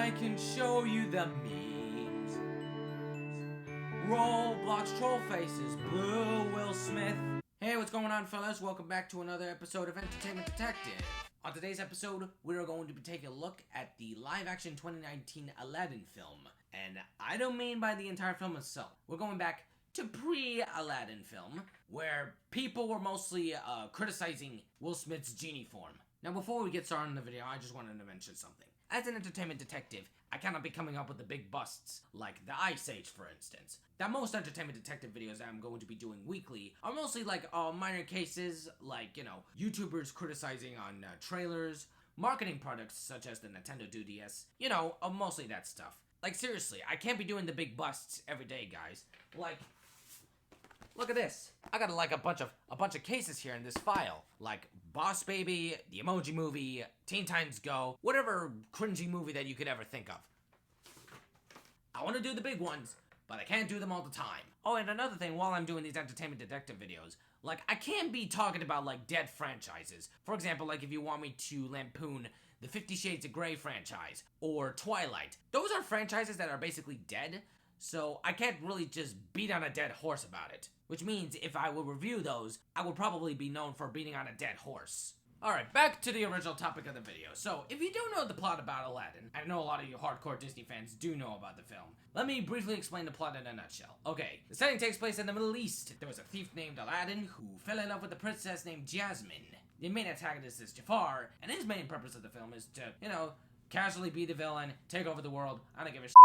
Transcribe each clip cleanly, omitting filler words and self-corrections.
I can show you the memes. Roblox troll faces, blue Will Smith. Hey, what's going on, fellas? Welcome back to another episode of Entertainment Detective. On today's episode, we are going to be taking a look at the live-action 2019 Aladdin film. And I don't mean by the entire film itself. We're going back to pre-Aladdin film, where people were mostly criticizing Will Smith's genie form. Now, before we get started in the video, I just wanted to mention something. As an entertainment detective, I cannot be coming up with the big busts, like the Ice Age, for instance. That most entertainment detective videos that I'm going to be doing weekly are mostly like minor cases, like, YouTubers criticizing on trailers, marketing products such as the Nintendo 2DS, mostly that stuff. Like, seriously, I can't be doing the big busts every day, guys. Like, look at this. I got like a bunch of cases here in this file, like Boss Baby, The Emoji Movie, Teen Titans Go, whatever cringy movie that you could ever think of. I want to do the big ones, but I can't do them all the time. Oh, and another thing, while I'm doing these entertainment detective videos, like, I can't be talking about like dead franchises. For example, like if you want me to lampoon the 50 Shades of Grey franchise or Twilight, those are franchises that are basically dead. So I can't really just beat on a dead horse about it. Which means if I would review those, I would probably be known for beating on a dead horse. Alright, back to the original topic of the video. So, if you don't know the plot about Aladdin, I know a lot of you hardcore Disney fans do know about the film. Let me briefly explain the plot in a nutshell. Okay, the setting takes place in the Middle East. There was a thief named Aladdin who fell in love with a princess named Jasmine. The main antagonist is Jafar, and his main purpose of the film is to, casually be the villain, take over the world, I don't give a shit.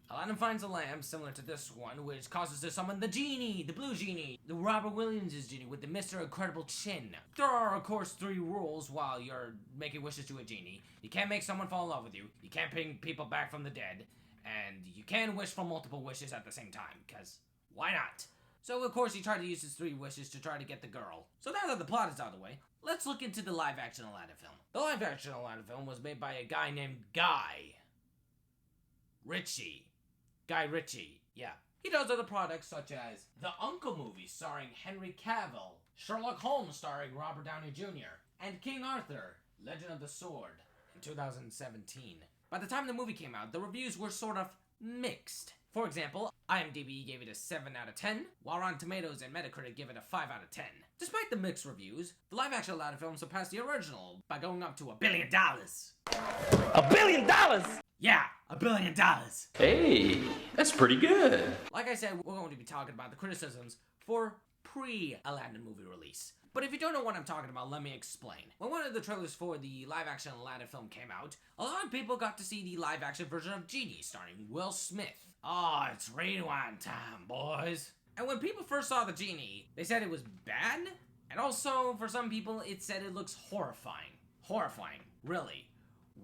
Aladdin finds a lamp similar to this one, which causes to summon the genie, the blue genie, the Robert Williams' genie with the Mr. Incredible chin. There are, of course, 3 rules while you're making wishes to a genie. You can't make someone fall in love with you, you can't bring people back from the dead, and you can wish for multiple wishes at the same time, because why not? So, of course, he tried to use his 3 wishes to try to get the girl. So now that the plot is out of the way, let's look into the live-action Aladdin film. The live-action Aladdin film was made by a guy named Guy Ritchie, yeah. He does other products such as The Uncle movie starring Henry Cavill, Sherlock Holmes starring Robert Downey Jr., and King Arthur, Legend of the Sword, in 2017. By the time the movie came out, the reviews were sort of mixed. For example, IMDb gave it a 7 out of 10, while Rotten Tomatoes and Metacritic give it a 5 out of 10. Despite the mixed reviews, the live-action Aladdin film surpassed the original by going up to $1 billion. $1 billion?! Yeah, $1 billion. Hey, that's pretty good. Like I said, we're going to be talking about the criticisms for pre-Aladdin movie release. But if you don't know what I'm talking about, let me explain. When one of the trailers for the live-action Aladdin film came out, a lot of people got to see the live-action version of Genie starring Will Smith. Oh, it's rewind time, boys. And when people first saw the Genie, they said it was bad, and also, for some people, it said it looks horrifying. Horrifying, really.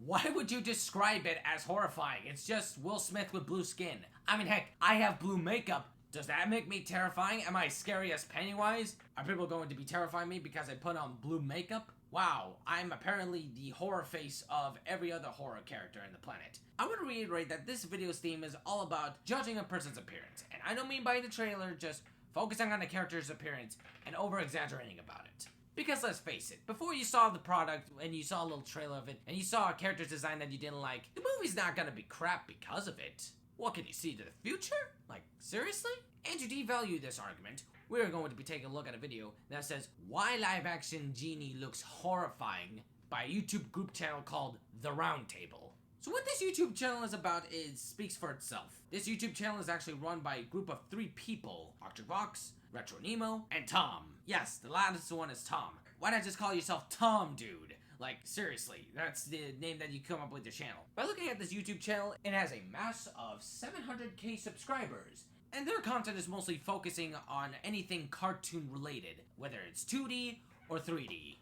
Why would you describe it as horrifying? It's just Will Smith with blue skin. I mean, heck, I have blue makeup. Does that make me terrifying? Am I scary as Pennywise? Are people going to be terrifying me because I put on blue makeup? Wow, I'm apparently the horror face of every other horror character in the planet. I want to reiterate that this video's theme is all about judging a person's appearance. And I don't mean by the trailer, just focusing on the character's appearance and over-exaggerating about it. Because let's face it, before you saw the product and you saw a little trailer of it and you saw a character's design that you didn't like, the movie's not gonna be crap because of it. What, can you see to the future? Like, seriously? And to devalue this argument, we're going to be taking a look at a video that says why live-action Genie looks horrifying by a YouTube group channel called The Roundtable. So what this YouTube channel is about speaks for itself. This YouTube channel is actually run by a group of 3 people: Archer Vox, Retro Nemo, and Tom. Yes, the last one is Tom. Why not just call yourself Tom, dude? Like, seriously, that's the name that you come up with your channel. By looking at this YouTube channel, it has a mass of 700k subscribers, and their content is mostly focusing on anything cartoon related, whether it's 2D or 3D.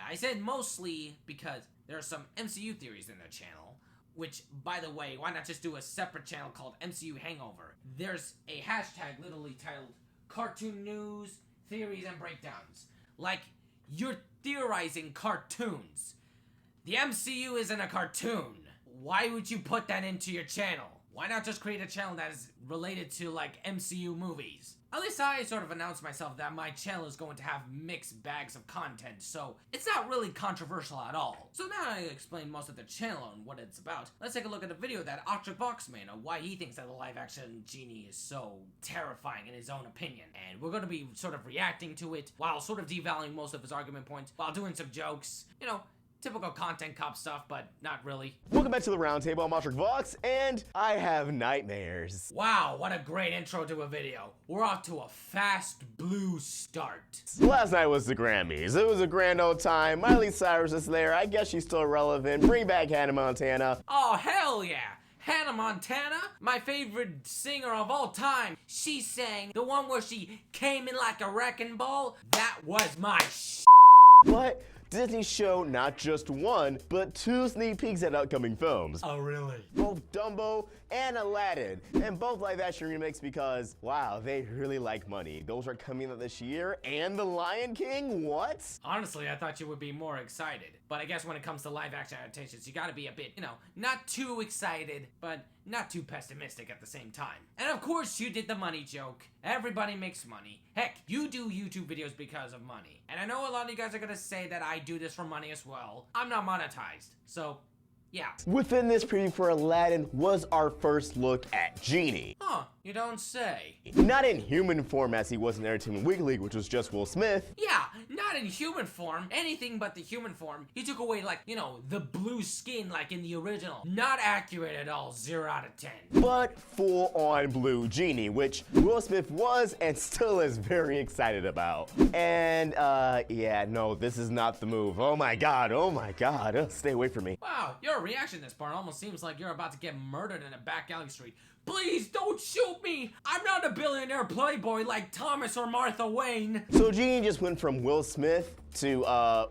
I said mostly because there are some MCU theories in their channel, which, by the way, why not just do a separate channel called MCU Hangover? There's a hashtag literally titled Cartoon News, Theories, and Breakdowns. Like, you're theorizing cartoons. The MCU isn't a cartoon. Why would you put that into your channel? Why not just create a channel that is related to, like, MCU movies? At least I sort of announced myself that my channel is going to have mixed bags of content, so it's not really controversial at all. So now I explained most of the channel and what it's about. Let's take a look at a video that Vox made on why he thinks that the live-action genie is so terrifying in his own opinion. And we're going to be sort of reacting to it while sort of devaluing most of his argument points, while doing some jokes, you know, typical content cop stuff, but not really. Welcome back to the Roundtable. I'm Vox, and I have nightmares. Wow, what a great intro to a video. We're off to a fast blue start. Last night was the Grammys. It was a grand old time. Miley Cyrus is there. I guess she's still relevant. Bring back Hannah Montana. Oh, hell yeah. Hannah Montana, my favorite singer of all time. She sang the one where she came in like a wrecking ball. That was my But Disney showed not just one, but 2 sneak peeks at upcoming films. Oh, really? Both Dumbo and Aladdin, and both live-action remakes because, wow, they really like money. Those are coming out this year, and The Lion King, what? Honestly, I thought you would be more excited. But I guess when it comes to live-action adaptations, you gotta be a bit, you know, not too excited, but not too pessimistic at the same time. And of course, you did the money joke. Everybody makes money. Heck, you do YouTube videos because of money. And I know a lot of you guys are gonna say that I do this for money as well. I'm not monetized, so yeah. Within this preview for Aladdin was our first look at Genie. Huh, you don't say. Not in human form as he was in Entertainment Weekly, which was just Will Smith. Yeah, not in human form, anything but the human form. He took away, like, you know, the blue skin like in the original. Not accurate at all, 0 out of 10. But full-on blue Genie, which Will Smith was and still is very excited about. And, yeah, no, this is not the move. Oh my god, stay away from me. Wow, your reaction to this part almost seems like you're about to get murdered in a back alley street. Please don't shoot me! I'm not a billionaire playboy like Thomas or Martha Wayne. So Genie just went from Will Smith to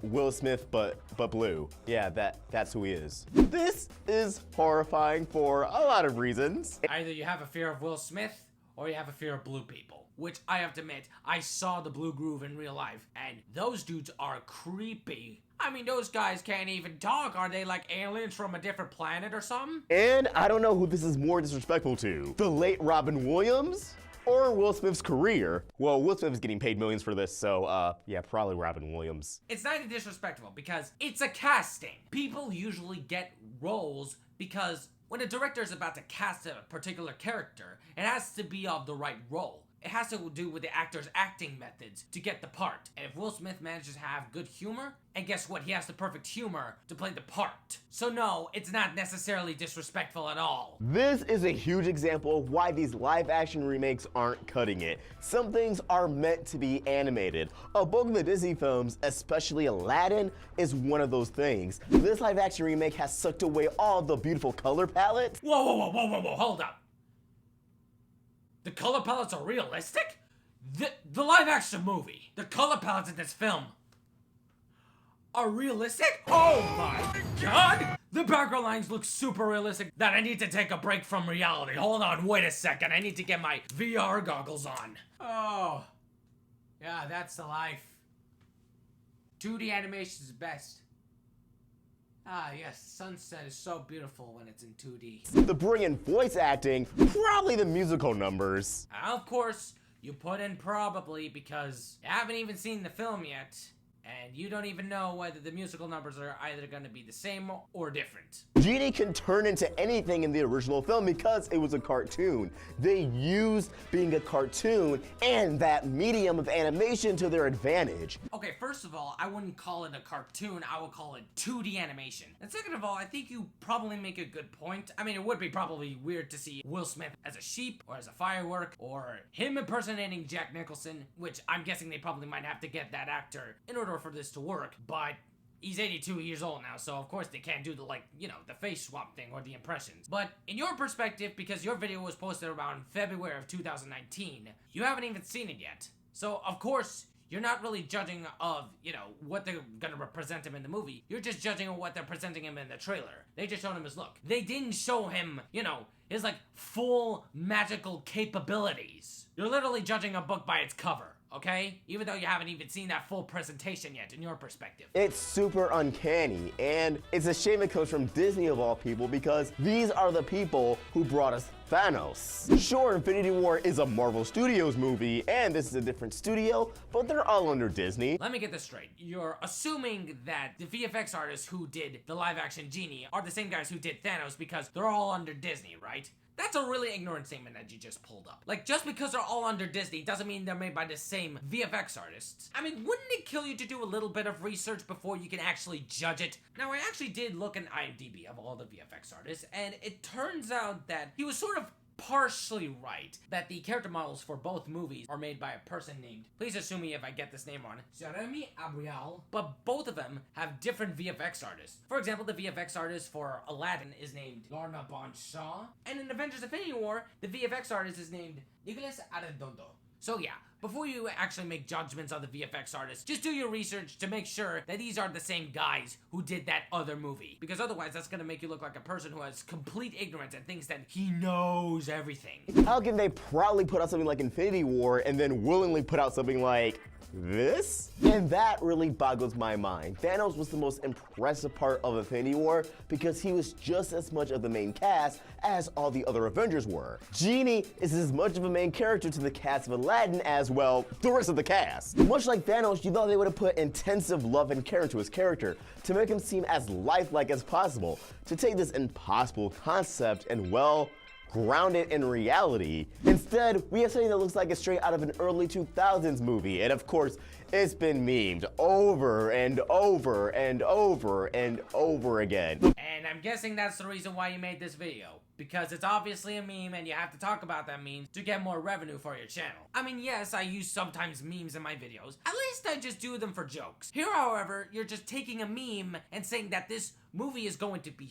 Will Smith but blue. Yeah, that's who he is. This is horrifying for a lot of reasons. Either you have a fear of Will Smith or you have a fear of blue people. Which I have to admit, I saw the Blue Groove in real life, and those dudes are creepy. I mean, those guys can't even talk. Are they like aliens from a different planet or something? And I don't know who this is more disrespectful to. The late Robin Williams or Will Smith's career. Well, Will Smith is getting paid millions for this, so yeah, probably Robin Williams. It's not even disrespectful because it's a casting. People usually get roles because when a director is about to cast a particular character, it has to be of the right role. It has to do with the actor's acting methods to get the part. And if Will Smith manages to have good humor, and guess what? He has the perfect humor to play the part. So no, it's not necessarily disrespectful at all. This is a huge example of why these live-action remakes aren't cutting it. Some things are meant to be animated. A bulk of the Disney films, especially Aladdin, is one of those things. This live-action remake has sucked away all the beautiful color palette. Whoa, hold up. The color palettes are realistic? The live-action movie, the color palettes in this film are realistic? Oh my god! The background lines look super realistic that I need to take a break from reality. Hold on, wait a second. I need to get my VR goggles on. Oh, yeah, that's the life. 2D animation is best. Ah, yes, sunset is so beautiful when it's in 2D. The brilliant voice acting, probably the musical numbers. Of course, you put in probably because you haven't even seen the film yet, and you don't even know whether the musical numbers are either going to be the same or different. Genie can turn into anything in the original film because it was a cartoon. They used being a cartoon and that medium of animation to their advantage. Okay, first of all, I wouldn't call it a cartoon, I would call it 2D animation. And second of all, I think you probably make a good point. I mean, it would be probably weird to see Will Smith as a sheep, or as a firework, or him impersonating Jack Nicholson, which I'm guessing they probably might have to get that actor in order for this to work, but he's 82 years old now, so of course they can't do the, like, you know, the face swap thing or the impressions. But in your perspective, because your video was posted around February of 2019, you haven't even seen it yet. So, of course, you're not really judging of, you know, what they're gonna represent him in the movie. You're just judging on what they're presenting him in the trailer. They just showed him his look. They didn't show him, you know, his, like, full magical capabilities. You're literally judging a book by its cover, okay? Even though you haven't even seen that full presentation yet in your perspective. It's super uncanny, and it's a shame it comes from Disney of all people because these are the people who brought us Thanos. Sure, Infinity War is a Marvel Studios movie, and this is a different studio, but they're all under Disney. Let me get this straight. You're assuming that the VFX artists who did the live-action Genie are the same guys who did Thanos because they're all under Disney, right? That's a really ignorant statement that you just pulled up. Like, just because they're all under Disney doesn't mean they're made by the same VFX artists. I mean, wouldn't it kill you to do a little bit of research before you can actually judge it? Now, I actually did look in IMDb of all the VFX artists, and it turns out that he was sort of partially right that the character models for both movies are made by a person named, please assume me if I get this name wrong, Jeremy Abrial, but both of them have different VFX artists. For example, the VFX artist for Aladdin is named Lorna Bonshaw, and in Avengers Infinity War, the VFX artist is named Nicholas Arredondo. So yeah, before you actually make judgments on the VFX artists, just do your research to make sure that these are the same guys who did that other movie. Because otherwise, that's gonna make you look like a person who has complete ignorance and thinks that he knows everything. How can they proudly put out something like Infinity War and then willingly put out something like this? And that really boggles my mind. Thanos was the most impressive part of Infinity War because he was just as much of the main cast as all the other Avengers were. Genie is as much of a main character to the cast of Aladdin as, well, the rest of the cast. Much like Thanos, you thought they would have put intensive love and care into his character to make him seem as lifelike as possible, to take this impossible concept and, well, grounded in reality. Instead, we have something that looks like it's straight out of an early 2000s movie, and of course, it's been memed over and over and over and over again. And I'm guessing that's the reason why you made this video. Because it's obviously a meme and you have to talk about that meme to get more revenue for your channel. I mean, yes, I use sometimes memes in my videos. At least I just do them for jokes. Here, however, you're just taking a meme and saying that this movie is going to be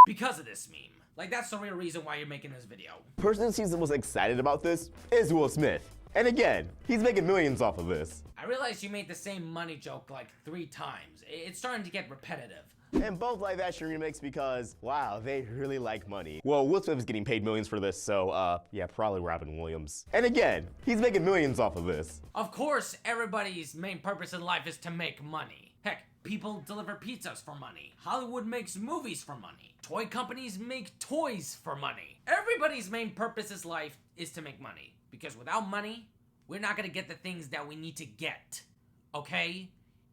because of this meme. Like, that's the real reason why you're making this video. The person who seems the most excited about this is Will Smith. And again, he's making millions off of this. I realized you made the same money joke like 3 times. It's starting to get repetitive. And both live action remakes because, wow, they really like money. Well, Will Smith is getting paid millions for this, so, yeah, probably Robin Williams. And again, he's making millions off of this. Of course, everybody's main purpose in life is to make money. Heck, people deliver pizzas for money. Hollywood makes movies for money. Toy companies make toys for money. Everybody's main purpose in life is to make money. Because without money, we're not gonna get the things that we need to get. Okay?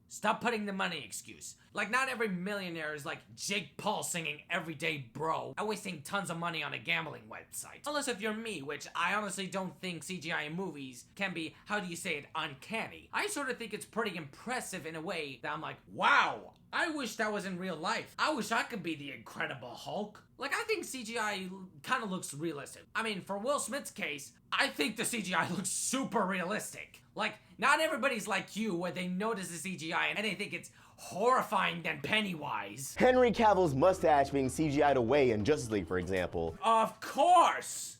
Stop putting the money excuse. Like, not every millionaire is like Jake Paul singing Everyday Bro and wasting tons of money on a gambling website. Unless if you're me, which I honestly don't think CGI in movies can be, how do you say it, uncanny. I sort of think it's pretty impressive in a way that I'm like, wow, I wish that was in real life. I wish I could be the Incredible Hulk. Like, I think CGI kind of looks realistic. I mean, for Will Smith's case, I think the CGI looks super realistic. Like, not everybody's like you where they notice the CGI and they think it's horrifying than Pennywise. Henry Cavill's mustache being CGI'd away in Justice League, for example. Of course!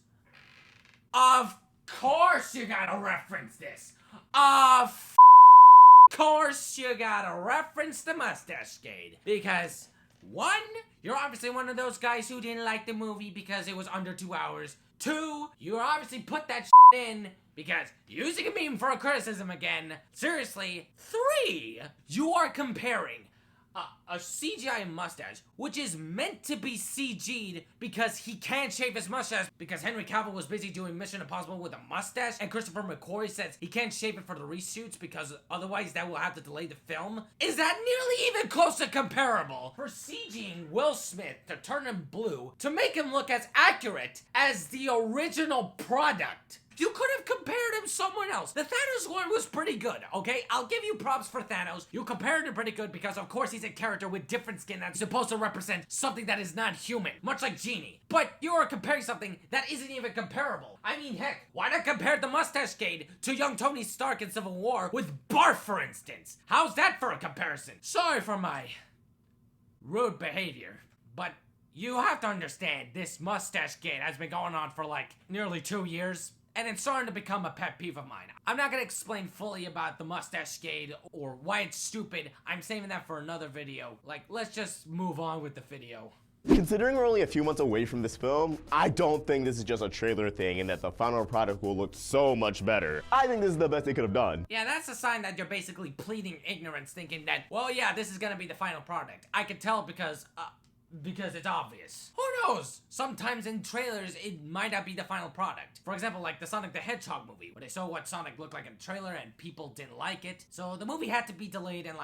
Of course you gotta reference this! Of course you gotta reference the mustache-cade. Because, 1, you're obviously one of those guys who didn't like the movie because it was under 2 hours. 2, you obviously put that in because using a meme for a criticism again. Seriously. 3, you are comparing a CGI mustache, which is meant to be CG'd because he can't shave his mustache because Henry Cavill was busy doing Mission Impossible with a mustache, and Christopher McQuarrie says he can't shave it for the reshoots because otherwise that will have to delay the film. Is that nearly even close to comparable for CGing Will Smith to turn him blue to make him look as accurate as the original product? You could have compared him to someone else. The Thanos one was pretty good, okay? I'll give you props for Thanos. You compared him pretty good because, of course, he's a character with different skin that's supposed to represent something that is not human, much like Genie. But you are comparing something that isn't even comparable. I mean, heck, why not compare the mustache-cade to young Tony Stark in Civil War with Barf, for instance? How's that for a comparison? Sorry for my rude behavior, but you have to understand this mustache-cade has been going on for like nearly 2 years. And it's starting to become a pet peeve of mine. I'm not gonna explain fully about the mustache-cade or why it's stupid. I'm saving that for another video. Like, let's just move on with the video. Considering we're only a few months away from this film, I don't think this is just a trailer thing and that the final product will look so much better. I think this is the best they could have done. Yeah, that's a sign that you're basically pleading ignorance, thinking that, well, yeah, this is gonna be the final product. I can tell because it's obvious. Who knows? Sometimes in trailers, it might not be the final product. For example, like the Sonic the Hedgehog movie, where they saw what Sonic looked like in the trailer and people didn't like it. So the movie had to be delayed in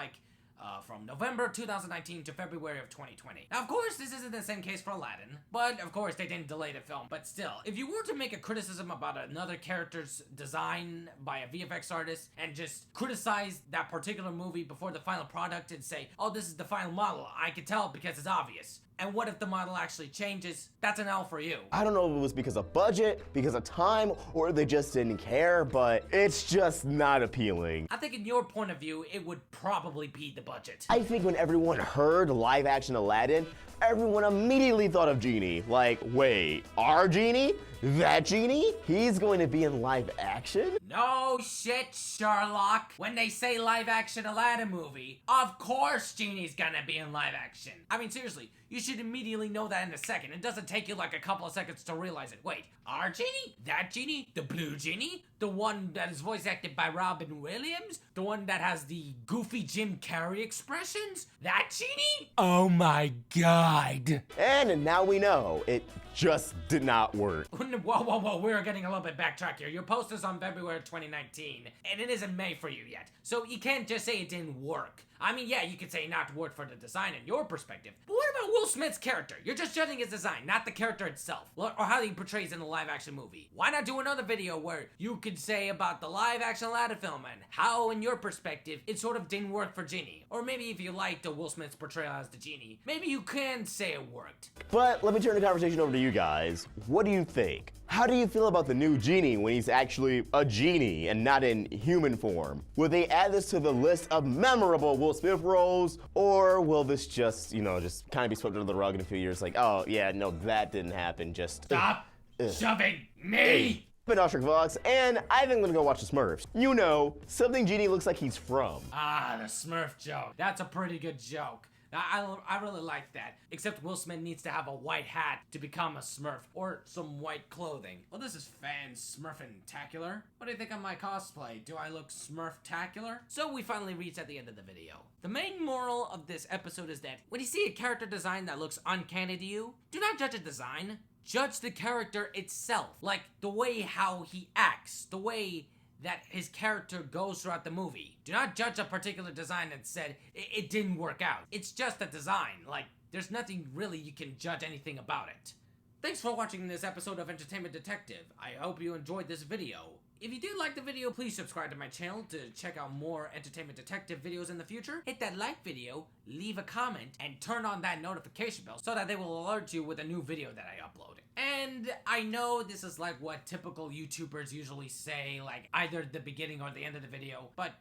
from November 2019 to February of 2020. Now, of course, this isn't the same case for Aladdin, but of course they didn't delay the film. But still, if you were to make a criticism about another character's design by a VFX artist and just criticize that particular movie before the final product and say, oh, this is the final model, I can tell because it's obvious. And what if the model actually changes? That's an L for you. I don't know if it was because of budget, because of time, or they just didn't care, but it's just not appealing. I think in your point of view, it would probably be the budget. I think when everyone heard live action Aladdin, everyone immediately thought of Genie. Like, wait, our Genie? That Genie? He's going to be in live action? No shit, Sherlock. When they say live action Aladdin movie, of course Genie's gonna be in live action. I mean, seriously, you should immediately know that in a second. It doesn't take you like a couple of seconds to realize it. Wait, our Genie? That Genie? The blue Genie? The one that is voice acted by Robin Williams? The one that has the goofy Jim Carrey expressions? That Genie? Oh my god. And now we know. It just did not work. Whoa, we're getting a little bit backtrack here. Your post is on February 2019, and it isn't May for you yet. So you can't just say it didn't work. I mean, yeah, you could say not work for the design in your perspective, but what about Will Smith's character? You're just judging his design, not the character itself, or how he portrays in the live action movie. Why not do another video where you could say about the live action Aladdin film and how, in your perspective, it sort of didn't work for Genie? Or maybe if you liked Will Smith's portrayal as the Genie, maybe you can say it worked. But let me turn the conversation over to you guys. What do you think? How do you feel about the new Genie when he's actually a genie and not in human form? Will they add this to the list of memorable Will Smith roles, or will this just, just kind of be swept under the rug in a few years like, oh yeah, no, that didn't happen, just... Stop shoving me! I've been Ostrich Vlogs, and I think I'm gonna go watch the Smurfs. You know, something Genie looks like he's from. Ah, the Smurf joke. That's a pretty good joke. I really like that. Except Will Smith needs to have a white hat to become a Smurf, or some white clothing. Well, this is fan Smurfin-tacular. What do you think of my cosplay? Do I look Smurf-tacular? So we finally reached at the end of the video. The main moral of this episode is that when you see a character design that looks uncanny to you, do not judge a design. Judge the character itself. Like the way how he acts, the way that his character goes throughout the movie. Do not judge a particular design and said it didn't work out. It's just a design. Like, there's nothing really you can judge anything about it. Thanks for watching this episode of Entertainment Detective. I hope you enjoyed this video. If you did like the video, please subscribe to my channel to check out more Entertainment Detective videos in the future. Hit that like video, leave a comment, and turn on that notification bell so that they will alert you with a new video that I upload. And I know this is like what typical YouTubers usually say, like either at the beginning or the end of the video, but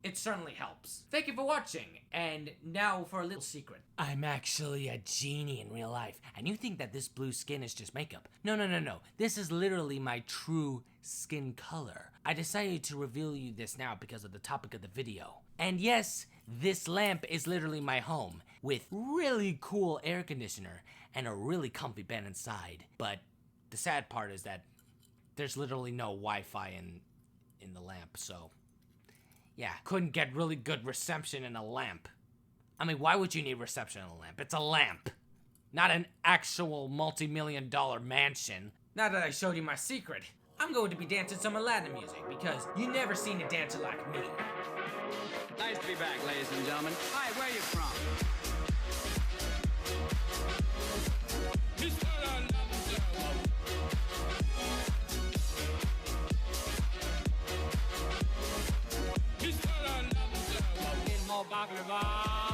it certainly helps. Thank you for watching, and now for a little secret. I'm actually a genie in real life, and you think that this blue skin is just makeup. No. This is literally my true skin color. I decided to reveal you this now because of the topic of the video. And yes, this lamp is literally my home, with really cool air conditioner and a really comfy bed inside. But the sad part is that there's literally no Wi-Fi in the lamp, so yeah, couldn't get really good reception in a lamp. I mean, why would you need reception in a lamp? It's a lamp, not an actual multi-million-dollar mansion. Now that I showed you my secret, I'm going to be dancing some Aladdin music because you never seen a dancer like me. Nice to be back, ladies and gentlemen. Hi, where are you from? Baklava.